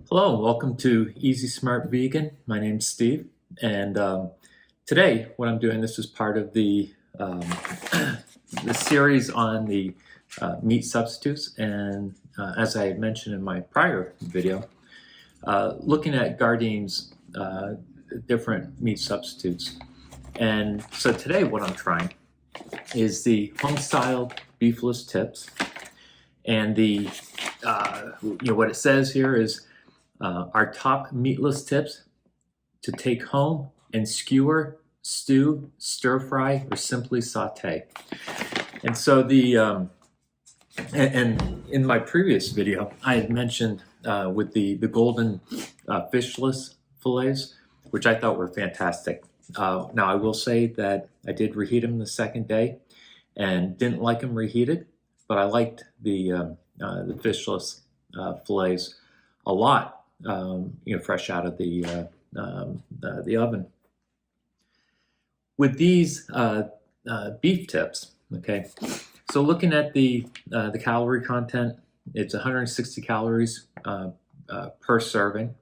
Hello, and welcome to Easy Smart Vegan. My name's Steve, and today what I'm doing, this is part of the series on the meat substitutes, and as I mentioned in my prior video, looking at Gardein's different meat substitutes. And so today what I'm trying is the Homestyle Beefless tips, and the what it says here is our top meatless tips to take home and skewer, stew, stir fry, or simply saute. And so and in my previous video, I had mentioned with the golden fishless fillets, which I thought were fantastic. Now I will say that I did reheat them the second day and didn't like them reheated, but I liked the fishless fillets a lot. Fresh out of the oven. With these beef tips, okay. So looking at the calorie content, it's 160 calories per serving,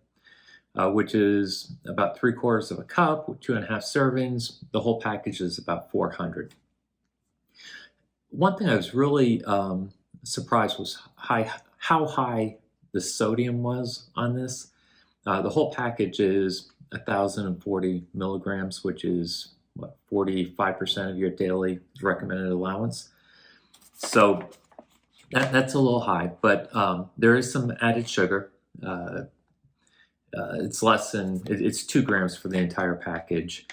which is about 3/4 of a cup with 2.5 servings. The whole package is about 400. One thing I was really surprised was how high the sodium was on this. The whole package is 1,040 milligrams, which is what, 45% of your daily recommended allowance. So that's a little high, but there is some added sugar. It's less than, it's 2 grams for the entire package.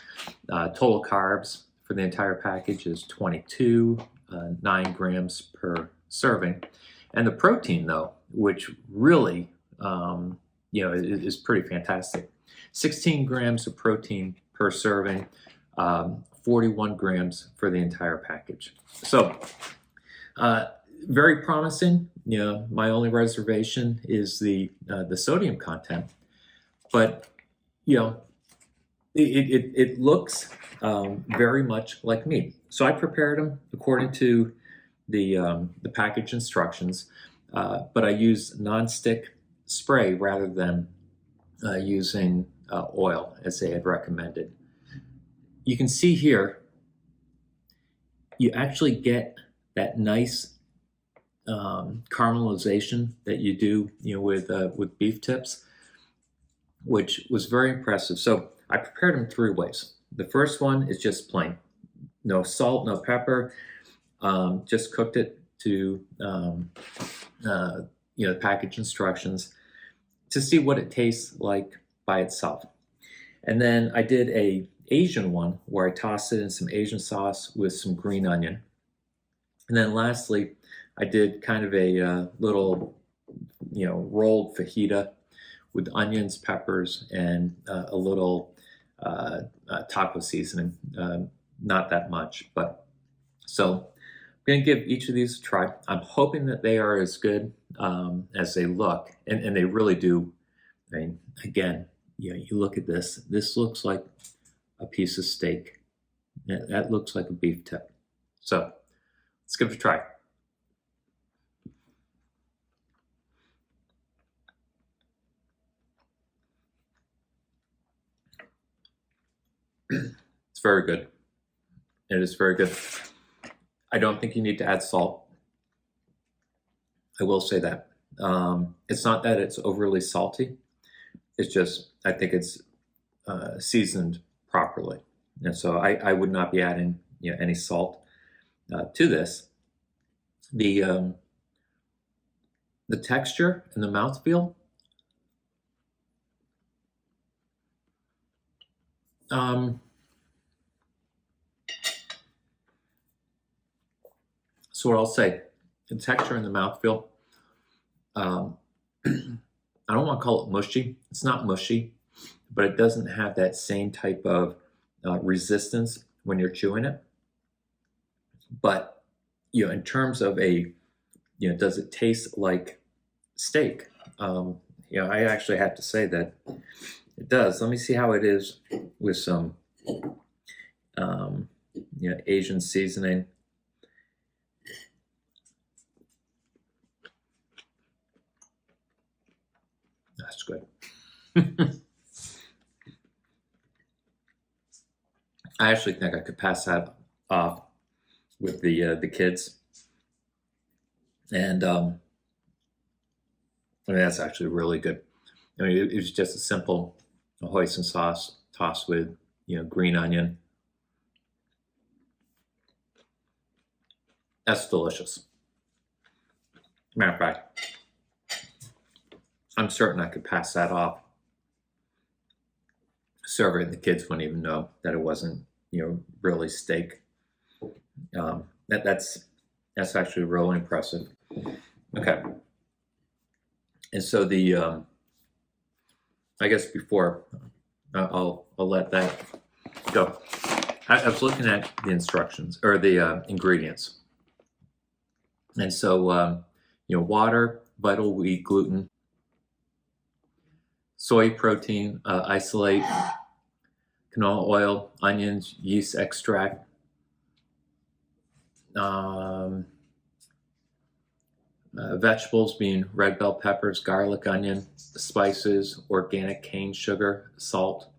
Total carbs for the entire package is 22, 9 grams per serving. And the protein, though, which really, is pretty fantastic. 16 grams of protein per serving, 41 grams for the entire package. So, very promising. My only reservation is the sodium content, but it looks very much like meat. So I prepared them according to the package instructions, but I used non-stick spray rather than using oil as they had recommended. You can see here, you actually get that nice caramelization that you do, with beef tips, which was very impressive. So I prepared them 3 ways. The first one is just plain, no salt, no pepper. Just cooked it to the package instructions to see what it tastes like by itself. And then I did a Asian one where I tossed it in some Asian sauce with some green onion. And then lastly, I did kind of a little rolled fajita with onions, peppers, and a little taco seasoning. Not that much, but so I'm going to give each of these a try. I'm hoping that they are as good as they look, and they really do. I mean, again, you look at this. This looks like a piece of steak. That looks like a beef tip. So let's give it a try. It's very good. It is very good. I don't think you need to add salt. I will say that. It's not that it's overly salty. It's just, I think it's seasoned properly. And so I would not be adding any salt to this. The texture and the mouthfeel, so what I'll say, the texture and the mouthfeel, I don't want to call it mushy. It's not mushy, but it doesn't have that same type of resistance when you're chewing it. But in terms of does it taste like steak? I actually have to say that it does. Let me see how it is with some Asian seasoning. That's good. I actually think I could pass that off with the kids, and I mean that's actually really good. I mean it was just a simple hoisin sauce tossed with green onion. That's delicious. Matter of fact, I'm certain I could pass that off. Serve it, and the kids wouldn't even know that it wasn't, really steak. That's actually really impressive. Okay, and so I guess before I'll let that go. I was looking at the instructions or the ingredients, and so water, vital wheat gluten, soy protein, isolate, canola oil, onions, yeast extract, vegetables being red bell peppers, garlic, onion, spices, organic cane sugar, salt,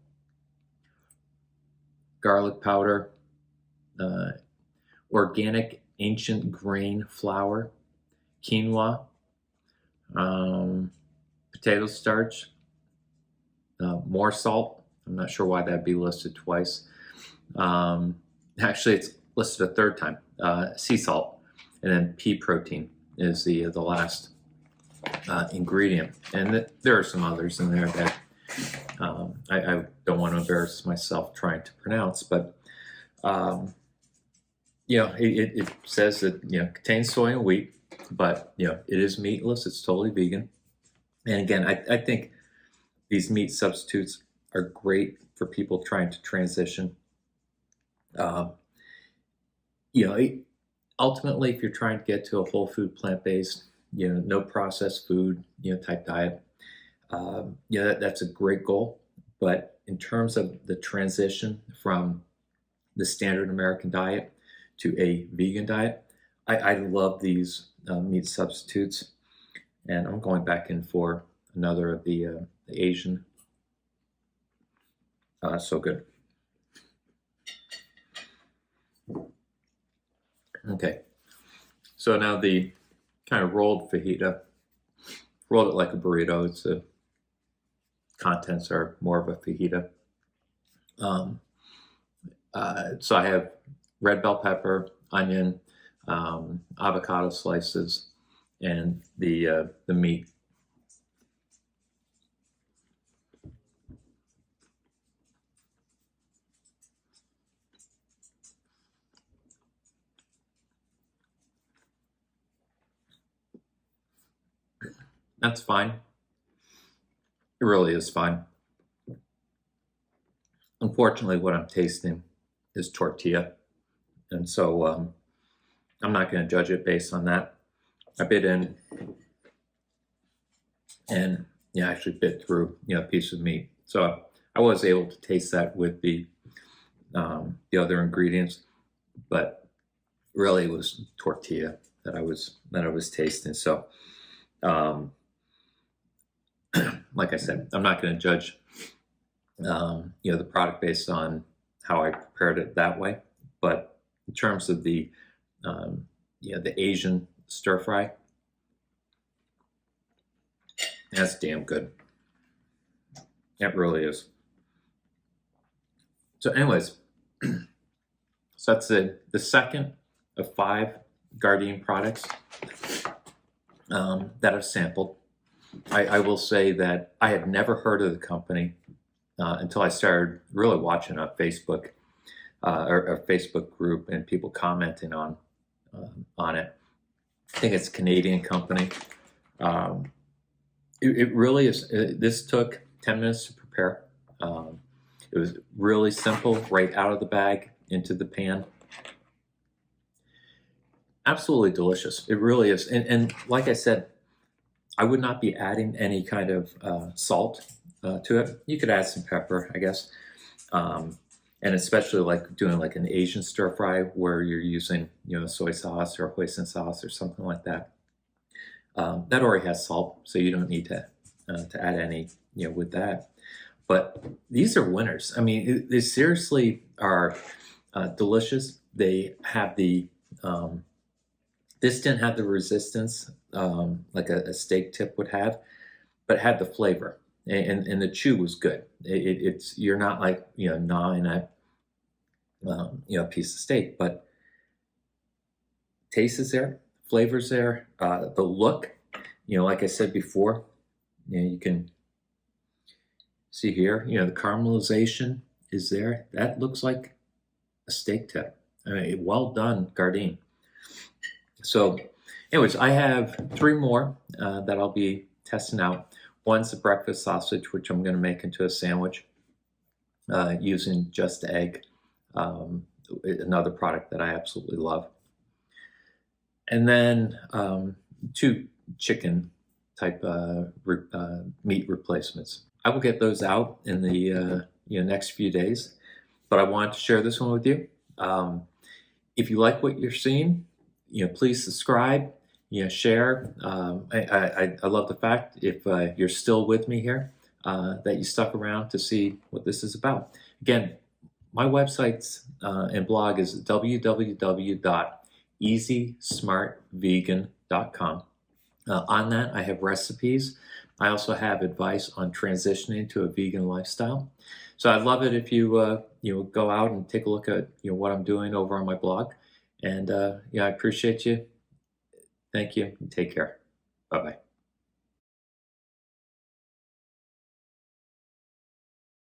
garlic powder, organic ancient grain flour, quinoa, potato starch, more salt. I'm not sure why that'd be listed twice. Actually, it's listed a third time. Sea salt, and then pea protein is the last ingredient. And there are some others in there that I don't want to embarrass myself trying to pronounce, but it says that contains soy and wheat, but it is meatless. It's totally vegan. And again, I think these meat substitutes are great for people trying to transition. Ultimately, if you're trying to get to a whole food, plant-based, no processed food, type diet, that's a great goal. But in terms of the transition from the standard American diet to a vegan diet, I love these meat substitutes. And I'm going back in for another of the Asian. So good. Okay, so now the kind of rolled fajita, rolled it like a burrito. It's the contents are more of a fajita. So I have red bell pepper, onion, avocado slices, and the meat. That's fine. It really is fine. Unfortunately, what I'm tasting is tortilla. And so I'm not going to judge it based on that. I bit in and actually bit through a piece of meat. So I was able to taste that with the other ingredients, but really it was tortilla that I was tasting. So like I said, I'm not going to judge the product based on how I prepared it that way. But in terms of the the Asian stir fry, that's damn good. It really is. So anyways, so that's the second of 5 Gardein products that I've sampled. I will say that I had never heard of the company until I started really watching on Facebook or a Facebook group and people commenting on it. I think it's a Canadian company. It really is. This took 10 minutes to prepare. It was really simple, right out of the bag into the pan. Absolutely delicious. It really is. And like I said, I would not be adding any kind of salt to it. You could add some pepper, I guess. And especially like doing like an Asian stir fry where you're using, soy sauce or hoisin sauce or something like that. That already has salt, so you don't need to to add any, with that. But these are winners. I mean, they seriously are delicious. They have the this didn't have the resistance like a steak tip would have, but had the flavor, and the chew was good. It's you're not like gnawing at piece of steak, but taste is there, flavors there, the look. Like I said before, you can see here, the caramelization is there. That looks like a steak tip. I mean, well done, Gardein. So, anyways, I have 3 more that I'll be testing out. One's the breakfast sausage, which I'm going to make into a sandwich using just egg, another product that I absolutely love. And then 2 chicken type meat replacements. I will get those out in the next few days, but I wanted to share this one with you. If you like what you're seeing, please subscribe, share. I love the fact, if you're still with me here, that you stuck around to see what this is about. Again, my website and blog is www.easysmartvegan.com. On that, I have recipes. I also have advice on transitioning to a vegan lifestyle. So I'd love it if you go out and take a look at what I'm doing over on my blog. And I appreciate you. Thank you. Take care. Bye-bye.